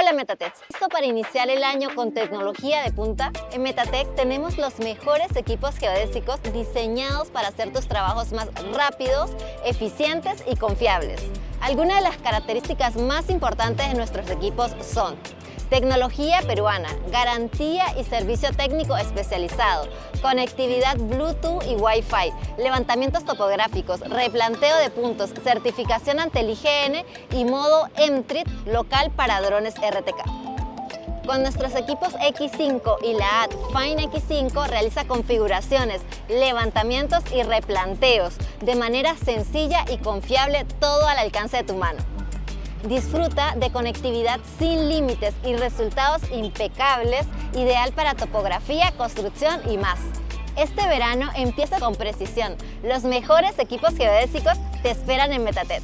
Hola Mettatec, ¿listo para iniciar el año con tecnología de punta? En Mettatec tenemos los mejores equipos geodésicos diseñados para hacer tus trabajos más rápidos, eficientes y confiables. Algunas de las características más importantes de nuestros equipos son: tecnología peruana, garantía y servicio técnico especializado, conectividad Bluetooth y WiFi, levantamientos topográficos, replanteo de puntos, certificación ante el IGN y modo NTRIP Local para Drones RTK. Con nuestros equipos X5 y la app Fine X5 realiza configuraciones, levantamientos y replanteos de manera sencilla y confiable, todo al alcance de tu mano. Disfruta de conectividad sin límites y resultados impecables, ideal para topografía, construcción y más. Este verano empieza con Precisión. Los mejores equipos geodésicos te esperan en Mettatec.